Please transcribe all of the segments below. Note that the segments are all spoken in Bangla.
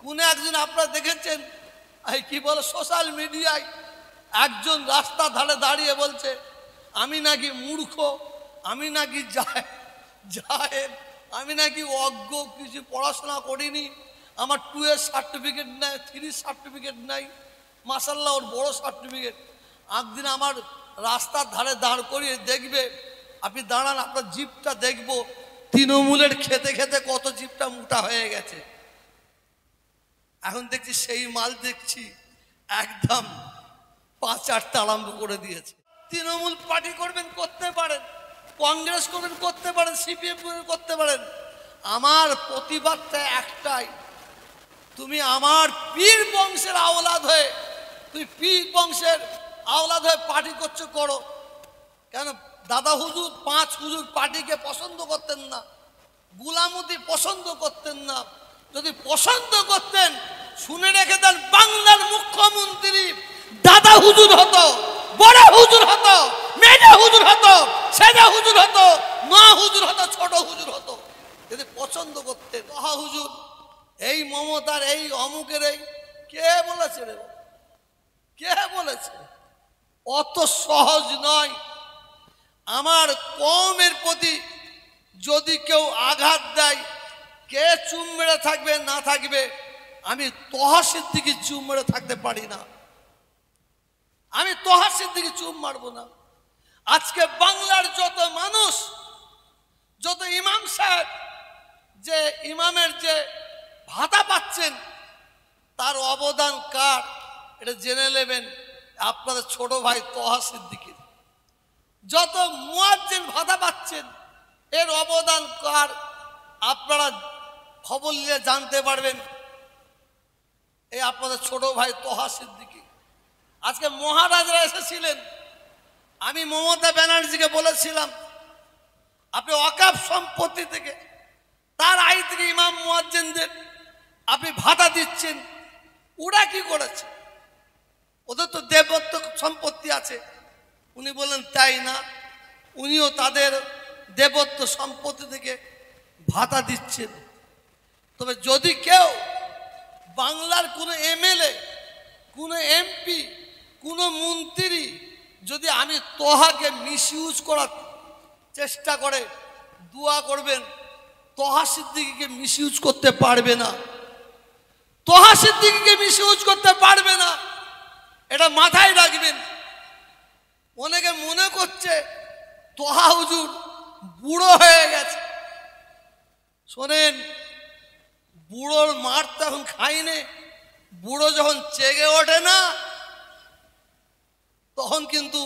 কোন একজন আপনারা দেখেছেন এই কি বলে সোশ্যাল মিডিয়ায় একজন রাস্তার ধারে দাঁড়িয়ে বলছে আমি নাকি মূর্খ, আমি নাকি জাহেল, আমি নাকি অজ্ঞ, কিছু পড়াশোনা করিনি, আমার 2 এর সার্টিফিকেট নাই, 3 সার্টিফিকেট নাই, মাশাআল্লাহ ওর বড় সার্টিফিকেট। একদিন আমার রাস্তার ধারে দাঁড় করিয়ে দেখবে, আপনি দাঁড়ান আপনার জিপটা দেখবো, তৃণমূলের খেতে খেতে কত জিপটা মোটা হয়ে গেছে। এখন দেখছি সেই মাল দেখছি একদম পাচারটা আরম্ভ করে দিয়েছে। তৃণমূল পার্টি করবেন করতে পারেন, কংগ্রেস করবেন করতে পারেন, সিপিএম করতে পারেন, আমার প্রতিবাদটা একটাই, তুমি আমার পীর বংশের আওলাদ হয়ে, তুই পীর বংশের আওলাদ হয়ে পার্টি করছো করো। কেন দাদা হুজুর 5 হুজুর পার্টিকে পছন্দ করতেন না, গুলামতি পছন্দ করতেন না। যদি পছন্দ করতেন শুনে রেখে দেন, বাংলার মুখ্যমন্ত্রী দাদা হুজুর হতো, বড় হুজুর হতো, মেজা হুজুর হতো, সেজা হুজুর হতো, মা হুজুর হতো, ছোট হুজুর হতো। যদি পছন্দ করতেন মহা হুজুর এই মমতার এই অমুকের এই কে বলেছে রে, কে বলেছে? অত সহজ নয়। আমার কওমের প্রতি যদি কেউ আঘাত দেয়, কে চুম মেরে থাকবে না থাকবে, আমি তোহা সিদ্দিকী চুম মেরে থাকতে পারি না, আমি তোহা সিদ্দিকী চুম মারবো না। আজকে বাংলার যত মানুষ, যত ইমাম সাহেব, যে ইমামের যে ভাতা পাচ্ছেন, তার অবদান কার এটা জেনে নেবেন আপনাদের ছোট ভাই তোহা সিদ্দিকীর। যত মুয়াজ্জিন ভাতা পাচ্ছেন এর অবদান কার আপনারা খবর নিয়ে জানতে পারবেন, এই আপনাদের ছোট ভাই তোহা সিদ্দিকী। আজকে মহারাজরা এসেছিলেন, আমি মমতা ব্যানার্জিকে বলেছিলাম আপনি ওয়াকফ সম্পত্তি থেকে, তার আয় থেকে ইমাম মুয়াজ্জিনদের আপনি ভাতা দিচ্ছেন, ওরা কি করেছে? ওদের তো দেবত্ব সম্পত্তি আছে। উনি বললেন তাই না, উনিও তাদের দেবত্ব সম্পত্তি থেকে ভাতা দিচ্ছেন। তবে যদি কেউ বাংলার কোনো এমএলএ, কোনো এমপি, কোনো মন্ত্রী যদি আমি তোহাকে মিসইউজ করার চেষ্টা করে, দোয়া করবেন তোহা সিদ্দিকীকে মিসইউজ করতে পারবে না, তোহা সিদ্দিকীকে মিসইউজ করতে পারবে না, এটা মাথায় রাখবেন। অনেকে মনে করছে তোহা হুজুর বুড়ো হয়ে গেছে। শোনেন, বুড়োর মার তো এখন খাইনে, বুড়ো যখন চেগে ওঠে না তখন কিন্তু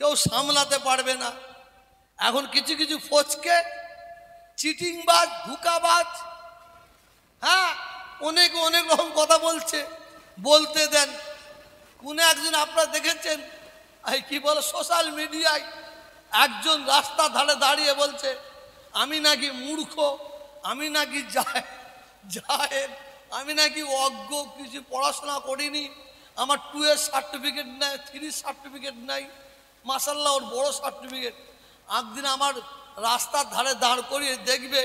কেউ সামলাতে পারবে না। এখন কিছু কিছু ফচকে চিটিংবাজ, ধোঁকাবাজ, হ্যাঁ অনেকে অনেক রকম কথা বলছে, বলতে দেন। কোন একজন আপনারা দেখেছেন এই কি বলে সোশ্যাল মিডিয়ায় একজন রাস্তার ধারে দাঁড়িয়ে বলছে আমি নাকি মূর্খ, আমি নাকি জাহেল, আমি নাকি অজ্ঞ, কিছু পড়াশোনা করিনি, আমার 2 এর সার্টিফিকেট নাই, 3 সার্টিফিকেট নাই, মাশাআল্লাহ ওর বড় সার্টিফিকেট। একদিন আমার রাস্তার ধারে দাঁড় করিয়ে দেখবে,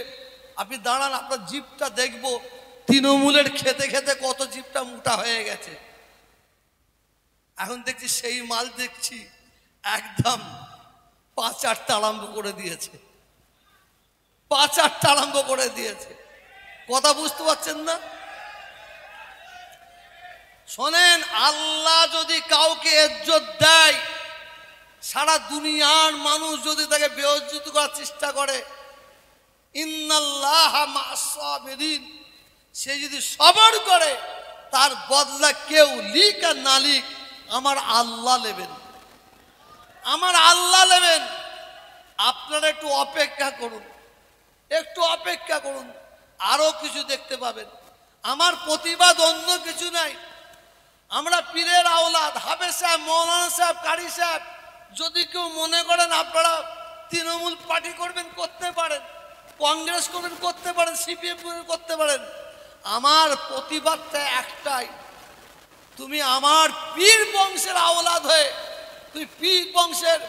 আপনি দাঁড়ান আপনার জিপটা দেখবো, তৃণমূলের খেতে খেতে কত জিপটা মোটা হয়ে গেছে। এখন দেখছি সেই মাল দেখছি একদম পাচারটা আরম্ভ করে দিয়েছে, পাচারটা আরম্ভ করে দিয়েছে। কথা বুঝতে পারছেন না? শোনেন, আল্লাহ যদি কাউকে ইজ্জত দেয়, সারা দুনিয়ার মানুষ যদি তাকে বেইজ্জত করার চেষ্টা করে, ইন্নাল্লাহা মা'আস সাবিরিন, সে যদি সবর করে তার বদলা কেউ লিক আর না লিক আমার আল্লাহ নেবেন, আমার আল্লাহ নেবেন। আপনারা একটু অপেক্ষা করুন, একটু অপেক্ষা করুন, আরো কিছু দেখতে পাবেন। আমার প্রতিবাদ অন্য কিছু নাই। আমরা পীরের আওলাদ, হাফেজ সাহেব, মৌলানা সাহেব, কারি সাহেব, যদি কেউ মনে করেন আপনারা তৃণমূল পার্টি করবেন করতে পারেন, কংগ্রেস করবেন করতে পারেন, সিপিএম করতে পারেন, আমার প্রতিবাদটা একটাই, তুমি আমার পীর বংশের আওলাদ হয়ে, তুই পীর বংশের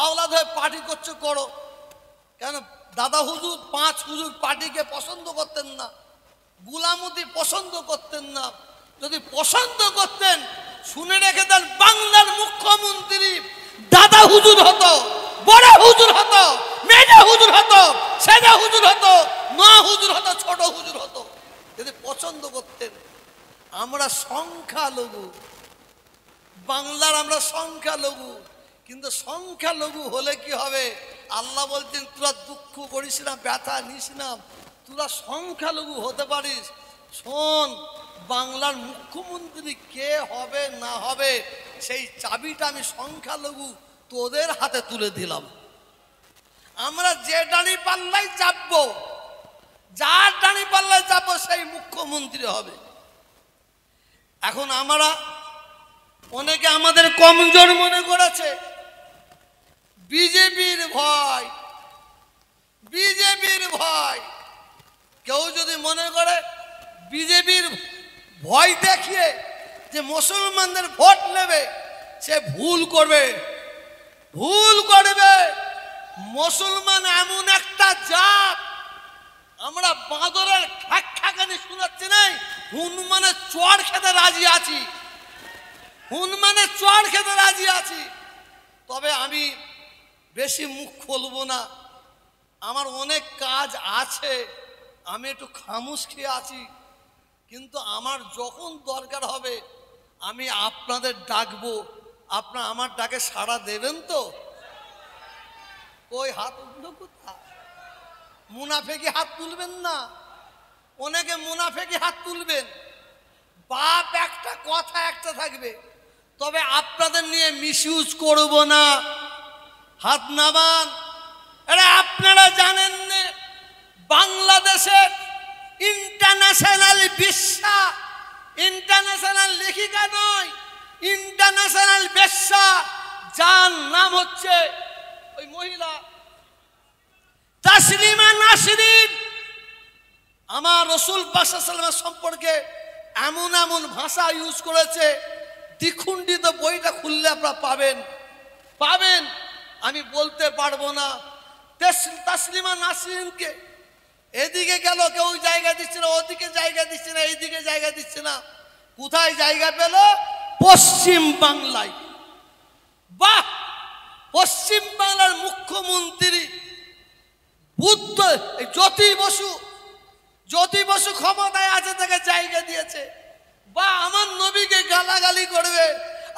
আওলাদ হয়ে পার্টি করছো করো। কেন দাদা হুজুর 5 হুজুর পার্টিকে পছন্দ করতেন না, গুলামতি পছন্দ করতেন না। যদি পছন্দ করতেন, শুনে রেখে দেন, বাংলার মুখ্যমন্ত্রী দাদা হুজুর হতো, বড় হুজুর হতো, মেজা হুজুর হতো, সেজা হুজুর হতো, মা হুজুর হতো, ছোট হুজুর হতো, যদি পছন্দ করতেন। আমরা সংখ্যালঘু, বাংলার আমরা সংখ্যালঘু, কিন্তু সংখ্যালঘু হলে কি হবে? আল্লাহ বলতেন তোরা দুঃখ করিস না, ব্যথা নিস না, তোরা সংখ্যালঘু হতে পারিস। শোন, বাংলার মুখ্যমন্ত্রী কে হবে না হবে সেই চাবিটা আমি সংখ্যালঘু তোদের হাতে তুলে দিলাম। আমরা যে ডানি পাল্লায় চাপবো, যার ডানি পাল্লায় চাপবো সেই মুখ্যমন্ত্রী হবে। এখন আমরা অনেকে আমাদের কমজোর মনে করেছে, বিজেপির ভয়, বিজেপির ভয়। কেউ যদি মনে করে বিজেপির ভয় দেখিয়ে যে মুসলমানদের ভোট নেবে, সে ভুল করবে, ভুল করবে। মুসলমান এমন একটা জাত, আমরা বাঁদরের খ্যাকানি শোনাচ্ছি নাই, হনুমানের চড় খেতে রাজি আছি, হনুমানের চড় খেতে রাজি আছি। তবে আমি বেশি মুখ খুলবো না, আমার অনেক কাজ আছে, আমি একটু খামুশ খেয়ে আছি। কিন্তু আমার যখন দরকার হবে আমি আপনাদের ডাকবো, আপনারা আমার ডাকে সাড়া দেবেন তো? ওই হাত উঠলো কোথায়? মুনাফেকি হাত তুলবেন না, অনেকে মুনাফেকি হাত তুলবেন। বাপ একটা, কথা একটা থাকবে, তবে আপনাদের নিয়ে মিসইউজ করব না। হাত নামান। আরে আপনারা জানেন না বাংলাদেশের ইন্টারন্যাশনাল বেশ্যা, ইন্টারন্যাশনাল লেখিকা নয়, ইন্টারন্যাশনাল বেশ্যা, যার নাম হচ্ছে ওই মহিলা তাসলিমা নাসরিন, আমার রাসূল পাক সাল্লাল্লাহু আলাইহি ওয়াসাল্লাম সম্পর্কে এমন এমন ভাষা ইউজ করেছে, দ্বিখণ্ডিত বইটা খুললে আপনারা পাবেন, পাবেন। আমি বলতে পারবো না। তাসলিমা নাসরিনকে এদিকে গেল কেউ জায়গা দিচ্ছে না, ওদিকে জায়গা দিচ্ছে না, এইদিকে জায়গা দিচ্ছে না, কোথায় জায়গা পেল? পশ্চিম বাংলায়। বাহ! পশ্চিম বাংলার মুখ্যমন্ত্রী বুদ্ধ জ্যোতি বসু, জ্যোতি বসু ক্ষমতায় আছে, তাকে জায়গা দিয়েছে। বা আমার নবীকে গালাগালি করবে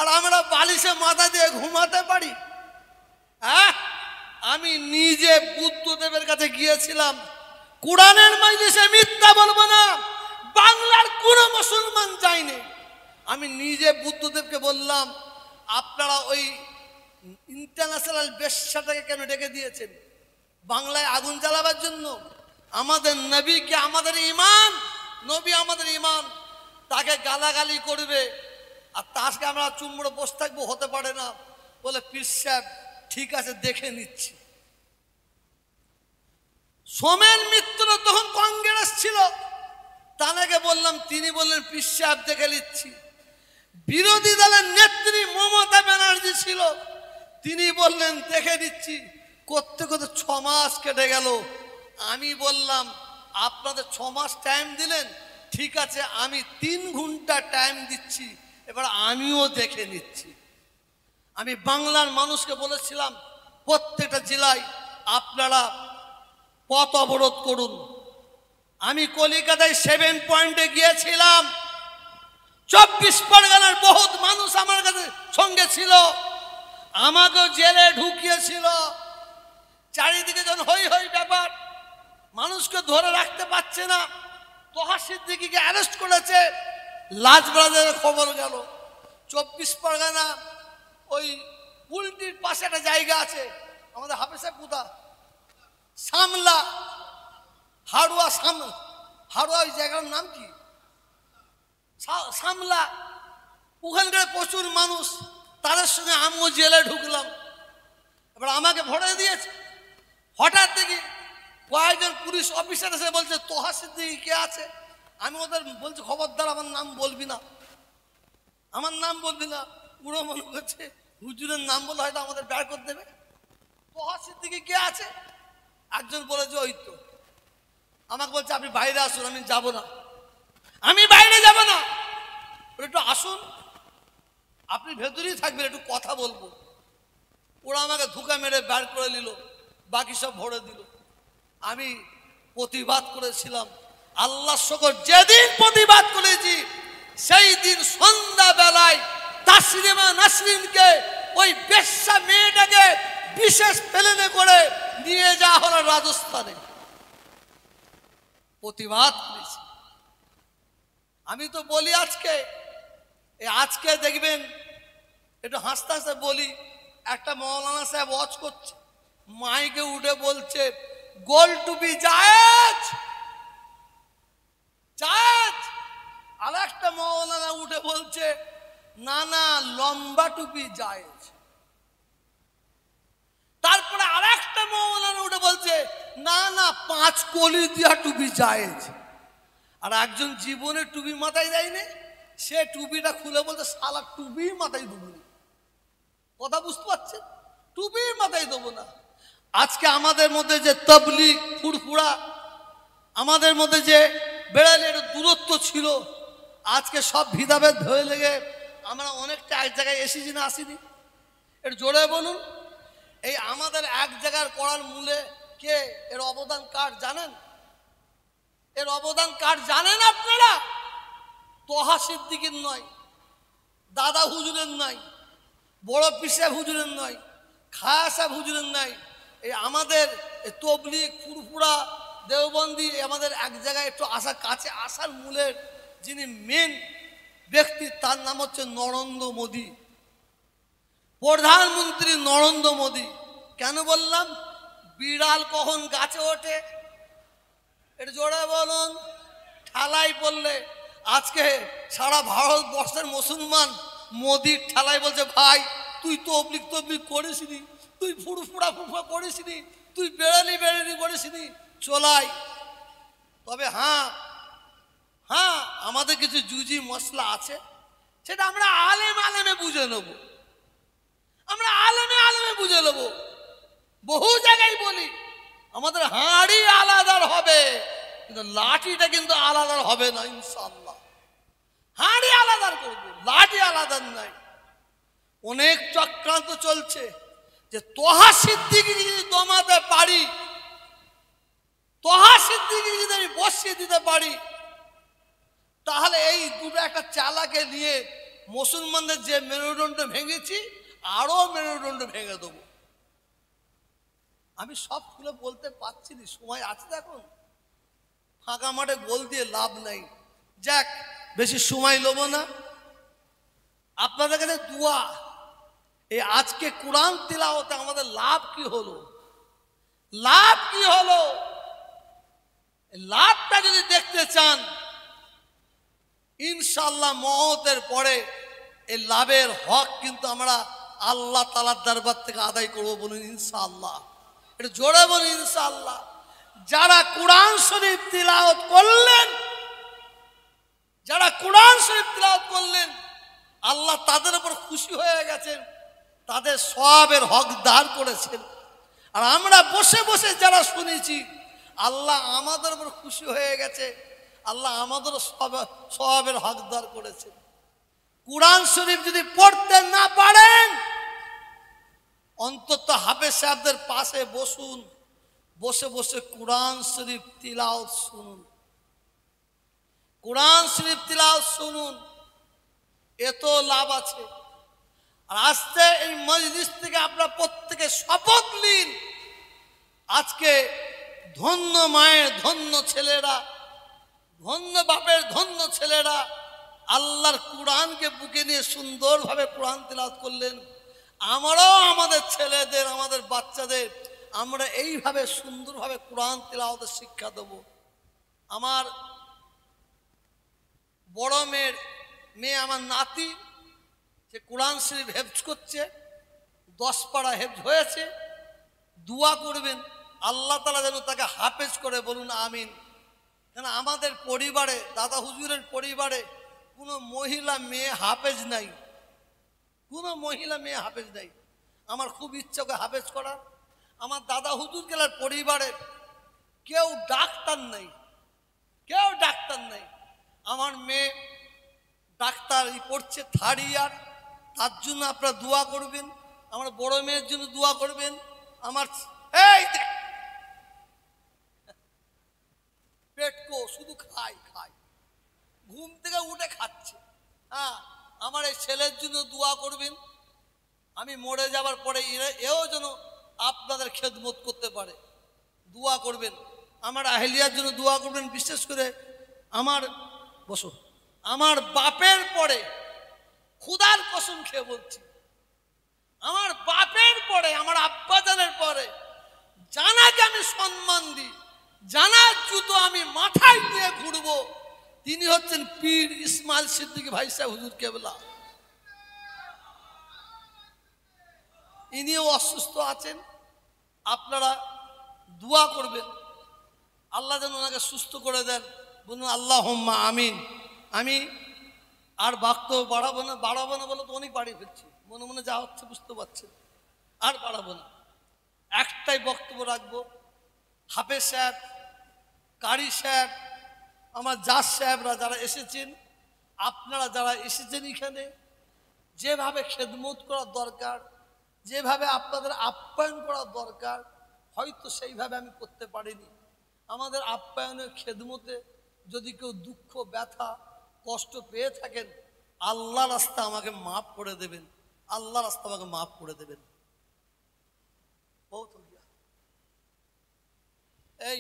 আর আমরা বালিশে মাথা দিয়ে ঘুমাতে পারি? হ্যাঁ, আমি নিজে বুদ্ধদেবের কাছে গিয়েছিলাম, কোরআনের মজলিসে মিথ্যা বলবো না, বাংলার কোনো মুসলমান যায়নি। আমি নিজে বুদ্ধদেবকে বললাম, আপনারা ওই ইন্টারন্যাশনাল বেশ্যাটাকে কেন ডেকে দিয়েছেন? বাংলায় আগুন জ্বালাবার জন্য? আমাদের নবীকে, আমাদের ইমান, নবী আমাদের ইমান, তাকে গালাগালি করবে আর তাকে আমরা চুমড়ো বসে থাকবো? হতে পারে না। বলে পীর সাহেব ঠিক আছে, দেখে নিচ্ছি। সোমেন মিত্র তখন কংগ্রেস ছিল, তাকে বললাম, তিনি বললেন পীর সাহেব দেখে নিচ্ছি। বিরোধী দলের নেত্রী মমতা ব্যানার্জি ছিল, তিনি বললেন দেখে দিচ্ছি। করতে করতে 6 মাস কেটে গেল। আমি বললাম আপনাদের 6 মাস টাইম দিলেন, ঠিক আছে, আমি 3 ঘন্টা টাইম দিচ্ছি, এবার আমিও দেখে নিচ্ছি। আমি বাংলার মানুষকে বলেছিলাম প্রত্যেকটা জেলায় আপনারা পথ অবরোধ করুন। আমি কলিকাতায় 7 পয়েন্টে গিয়েছিলাম, 24 পরগনার বহুত মানুষ আমার কাছে সঙ্গে ছিল, আমাকেও জেলে ঢুকিয়েছিল। চারিদিকে যখন হই হই ব্যাপার, মানুষকে ধরে রাখতে পারছে না, তোহা সিদ্দিকীকে অ্যারেস্ট করেছে, লাজবাজারের খবর গেল। 24 পরগনা ওই পুলটির পাশে একটা জায়গা আছে, আমাদের হাফেজ সাহেব কোথা, সামলা, হাড়ুয়া, হাড়ুয়া, ওই জায়গার নাম কি, সামলা। ওখানকার প্রচুর মানুষ, তাদের সঙ্গে আমিও জেলে ঢুকলাম। এবার আমাকে ভরে দিয়েছে। হঠাৎ দেখি কয়েকজন পুলিশ অফিসার এসে বলছে তোহা সিদ্দিকী কে আছে? আমি ওদের বলছি খবরদার আমার নাম বলবি না, আমার নাম বলবি না। পুরো মনে করছে হুজুরের নাম বলে হয়তো আমাদের বের করে দেবে। তোহা সিদ্দিকী কে আছে? একজন বলেছে ওই তো। আমাকে বলছে আপনি বাইরে আসুন, আমি যাব না। আমি বাইরে যাব না, একটু আসুন, আপনি ভেতরেই থাকবেন, একটু কথা বলবো। ওরা আমাকে ধোঁকা মেরে বের করে নিল, বাকি সব ভরে দিল। আমি প্রতিবাদ করেছিলাম, আল্লাহ শকর, যেদিন প্রতিবাদ করেছি সেই দিন সন্ধ্যা বেলায় তাসলিমা নাসরিনকে, ওই বেশ্যা মেয়েটাকে বিশেষ প্লেনে করে নিয়ে যাওয়া হলো রাজস্থানে। প্রতিবাদ করেছি। আমি তো বলি আজকে দেখবেন, একটু হাসতে হাসতে বলি, একটা মৌলানা সাহেব ওয়াজ করছে, মাইকে উঠে বলছে গোল টুপি জায়েজ জায়েজ, আর একটা মৌলানা উঠে বলছে না না লম্বা টুপি জায়েজ। তারপরে আর একটা মৌলানা উঠে বলছে না না 5 কলি দিয়া টুপি জায়েজ। আর একজন জীবনে টুপি মাথায় দেয়নি, সে টুপিটা খুলে বলছে শালা টুপি মাথায় দেবো না। কথা বুঝতে পারছেন? টুপি মাথায় দেবো না। আজকে আমাদের মধ্যে যে তাবলীগ ফুরফুরা, আমাদের মধ্যে যে বেড়ালের দূরত্ব ছিল, আজকে সব ভিদাভেদ হয়ে লেগে আমরা অনেকটা এক জায়গায় এসেছি না আসিনি? এর জোরে বলুন। এই আমাদের এক জায়গার করার মূলে কে, এর অবদান কার জানেন? এর অবদান কার জানেন আপনারা? তোহা সিদ্দিকীর নয়, দাদা হুজুরের নয়, বড় পীর সাহেব হুজুরের নয়, খায়া সাহেব হুজুরের নয়। এই আমাদের তবলিগ ফুরফুরা দেওবন্দি আমাদের এক জায়গায় একটু কাছে আসার মূলের যিনি মেন ব্যক্তি, তার নাম হচ্ছে নরেন্দ্র মোদী, প্রধানমন্ত্রী নরেন্দ্র মোদী। কেন বললাম? বিড়াল কখন গাছে ওঠে, এটা জোরে বলুন। ঠেলাই পড়লে আজকে সারা ভারতবর্ষের মুসলমান মোদির ঠেলায় বলছে ভাই তুই তবলিগ করিসনি, তুই ফুরফুরা করিসনি, তুই বেড়ালি করিসনি, চলাই। তবে হ্যাঁ আমাদের কিছু জুজি মশলা আছে, সেটা আমরা আলেমে বুঝে নেব, আমরা আলেমে বুঝে নেব। বহু জায়গায় বলি আমাদের হাঁড়ি আলাদার হবে, কিন্তু লাঠিটা কিন্তু আলাদার হবে না ইনশাআল্লাহ। হাঁড়ি আলাদার করবো, লাঠি আলাদার নাই। অনেক চক্রান্ত চলছে যে তোহা সিদ্দিকী যদি দমাতে পারি, তোহা সিদ্দিকী যদি আমি বসিয়ে দিতে পারি, তাহলে এই দুটো একটা চালাকে নিয়ে মুসলমানদের যে মেরুদণ্ড ভেঙেছি আরো মেরুদণ্ড ভেঙে দেবো। আমি সব খুলে বলতে পারছি না, সময় আছে দেখুন, ফাঁকা মাঠে গোল দিয়ে লাভ নাই। যাক, বেশি সময় লব না। আপনাদের কাছে দোয়া, এই আজকে কোরআন তিলাওয়াতে আমাদের লাভ কি হলো, লাভ কি হলো, লাভটা যদি দেখতে চান ইনশাআল্লাহ মওতের পরে এই লাভের হক কিন্তু আমরা আল্লাহ তাআলার দরবার থেকে আদায় করবো। বলুন ইনশাআল্লাহ, এটা জোরে বলুন ইনশাআল্লাহ। যারা কোরআন শরীফ তিলাওয়াত করলেন, যারা কোরআন শরীফ তিলাওয়াত করলেন, আল্লাহ তাদের উপর খুশি হয়ে গেছেন, তাদের সওয়াবের হকদার করেছেন। আর আমরা বসে বসে যারা শুনেছি, আল্লাহ আমাদের উপর খুশি হয়ে গেছে, আল্লাহ আমাদের সওয়াবের হকদার করেছেন। কোরআন শরীফ যদি পড়তে না পারেন, অন্তত হাফেজ সাহেবদের পাশে বসুন, বসে বসে কোরআন শরীফ তিলাওয়াত শুনুন, কোরআন শরীফ তিলাওয়াত শুনুন, এত লাভ আছে। আর আজকে এই মজলিস থেকে আপনারা প্রত্যেকে শপথ নিন, আজকে ধন্য মায়ের ধন্য ছেলেরা, ধন্য বাপের ধন্য ছেলেরা আল্লাহর কোরআনকে বুকে নিয়ে সুন্দরভাবে কোরআন তিলাওয়াত করলেন। আমরাও আমাদের ছেলেদের, আমাদের বাচ্চাদের আমরা এইভাবে সুন্দরভাবে কোরআন তিলাওয়াতের শিক্ষা দেব। আমার বড় মেয়ে আমার নাতি, সে কোরআন শরীফ হেফজ করছে, 10 পারা হেফজ হয়েছে। দোয়া করবেন আল্লাহ তাআলা যেন তাকে হাফেজ করে, বলুন আমিন। কেন আমাদের পরিবারে, দাদা হুজুরের পরিবারে কোনো মহিলা মেয়ে হাফেজ নাই, কোনো মহিলা মেয়ে হাফেজ নাই। আমার খুব ইচ্ছা করে হাফেজ করার। আমার দাদা হুজুর গেলার পরিবারের কেউ ডাক্তার নেই, কেউ ডাক্তার নেই। আমার মেয়ে ডাক্তার পড়ছে 3rd ইয়ার, তার জন্য আপনারা দোয়া করবেন। আমার বড় মেয়ের জন্য দোয়া করবেন। আমার এই পেটকো শুধু খাই খাই, ঘুম থেকে উঠে খাচ্ছে। হ্যাঁ, আমার এই ছেলের জন্য দোয়া করবেন। আমি মরে যাবার পরে এও যেন আপনাদের খেদমত করতে পারে, দোয়া করবেন। আমার আহলিয়ার জন্য দোয়া করবেন। বিশেষ করে আমার বসো, আমার বাপের পরে, খুদার কসম খেয়ে বলছি, আমার বাপের পরে, আমার আব্বাজানের পরে জানাকে আমি সম্মান দিই, জানার জুতো আমি মাথায় নিয়ে ঘুরবো, তিনি হচ্ছেন পীর ইসমাইল সিদ্দিকী ভাই সাহেব হুজুর কেবলা। ইনিও অসুস্থ আছেন, আপনারা দোয়া করবেন আল্লাহ যেন ওনাকে সুস্থ করে দেন। বলুন আল্লাহুম্মা আমিন। আমি আর বক্তব্য বাড়াবো না বলে তো অনেক বাড়িয়ে ফেলছি, মনে মনে যা হচ্ছে বুঝতে পারছেন, আর বাড়াবো না। একটাই বক্তব্য রাখবো। হাফেজ সাহেব, কারি সাহেব, আমার জাজ সাহেবরা যারা এসেছেন, আপনারা যারা এসেছেন এখানে, যেভাবে খেদমত করা দরকার, যেভাবে আপনাদের আপ্যায়ন করা দরকার, হয়তো সেইভাবে আমি করতে পারিনি। আমাদের আপ্যায়নের খেদমতে যদি কেউ দুঃখ, ব্যথা, কষ্ট পেয়ে থাকেন, আল্লাহ রাস্তা আমাকে মাফ করে দেবেন, আল্লাহ রাস্তা আমাকে মাফ করে দেবেন। বহুত এই